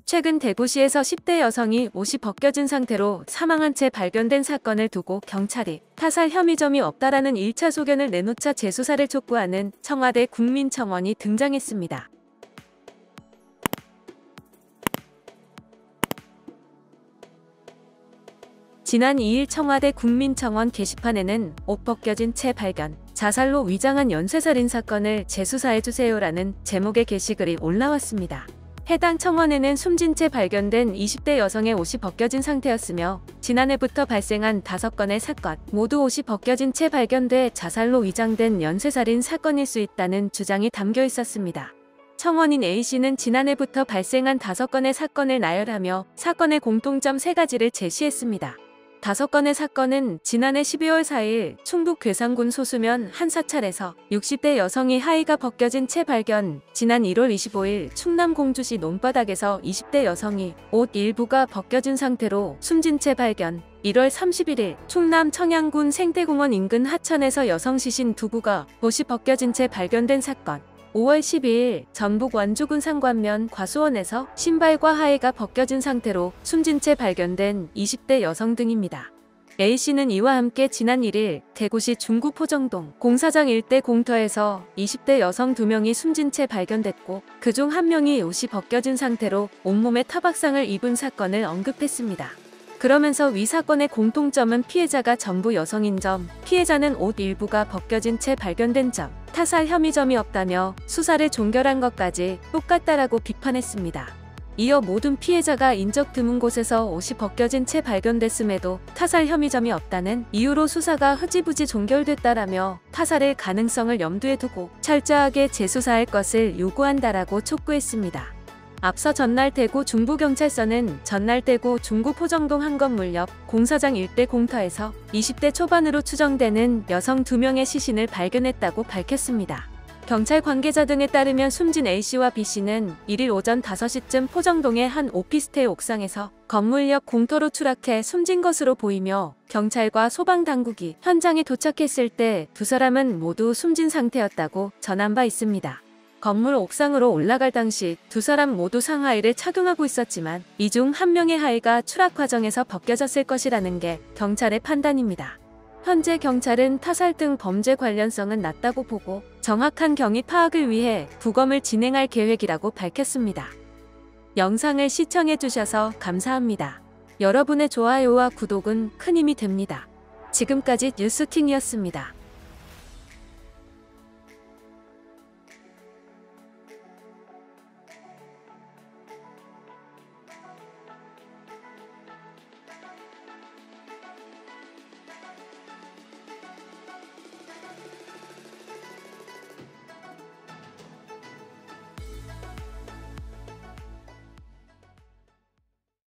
최근 대구시에서 10대 여성이 옷이 벗겨진 상태로 사망한 채 발견된 사건을 두고 경찰이 타살 혐의점이 없다라는 1차 소견을 내놓자 재수사를 촉구하는 청와대 국민청원이 등장했습니다. 지난 2일 청와대 국민청원 게시판에는 옷 벗겨진 채 발견, 자살로 위장한 연쇄살인 사건을 재수사해주세요라는 제목의 게시글이 올라왔습니다. 해당 청원에는 숨진 채 발견된 20대 여성의 옷이 벗겨진 상태였으며 지난해부터 발생한 5건의 사건, 모두 옷이 벗겨진 채 발견돼 자살로 위장된 연쇄살인 사건일 수 있다는 주장이 담겨 있었습니다. 청원인 A씨는 지난해부터 발생한 5건의 사건을 나열하며 사건의 공통점 3가지를 제시했습니다. 5건의 사건은 지난해 12월 4일 충북 괴산군 소수면 한 사찰에서 60대 여성이 하의가 벗겨진 채 발견, 지난 1월 25일 충남 공주시 논바닥에서 20대 여성이 옷 일부가 벗겨진 상태로 숨진 채 발견, 1월 31일 충남 청양군 생태공원 인근 하천에서 여성 시신 2구가 옷이 벗겨진 채 발견된 사건, 5월 12일 전북 완주군 상관면 과수원에서 신발과 하의가 벗겨진 상태로 숨진 채 발견된 20대 여성 등입니다. A씨는 이와 함께 지난 1일 대구시 중구 포정동 공사장 일대 공터에서 20대 여성 2명이 숨진 채 발견됐고 그중 1명이 옷이 벗겨진 상태로 온몸에 타박상을 입은 사건을 언급했습니다. 그러면서 위 사건의 공통점은 피해자가 전부 여성인 점, 피해자는 옷 일부가 벗겨진 채 발견된 점, 타살 혐의점이 없다며 수사를 종결한 것까지 똑같다라고 비판했습니다. 이어 모든 피해자가 인적 드문 곳에서 옷이 벗겨진 채 발견됐음에도 타살 혐의점이 없다는 이유로 수사가 흐지부지 종결됐다라며 타살의 가능성을 염두에 두고 철저하게 재수사할 것을 요구한다라고 촉구했습니다. 앞서 전날 대구 중부경찰서는 전날 대구 중구 포정동 한 건물 옆 공사장 일대 공터에서 20대 초반으로 추정되는 여성 2명의 시신을 발견했다고 밝혔습니다. 경찰 관계자 등에 따르면 숨진 A씨와 B씨는 1일 오전 5시쯤 포정동의 한 오피스텔 옥상에서 건물 옆 공터로 추락해 숨진 것으로 보이며 경찰과 소방당국이 현장에 도착했을 때 2사람은 모두 숨진 상태였다고 전한 바 있습니다. 건물 옥상으로 올라갈 당시 2사람 모두 상하의를 착용하고 있었지만 이 중 1명의 하의가 추락 과정에서 벗겨졌을 것이라는 게 경찰의 판단입니다. 현재 경찰은 타살 등 범죄 관련성은 낮다고 보고 정확한 경위 파악을 위해 부검을 진행할 계획이라고 밝혔습니다. 영상을 시청해주셔서 감사합니다. 여러분의 좋아요와 구독은 큰 힘이 됩니다. 지금까지 뉴스킹이었습니다.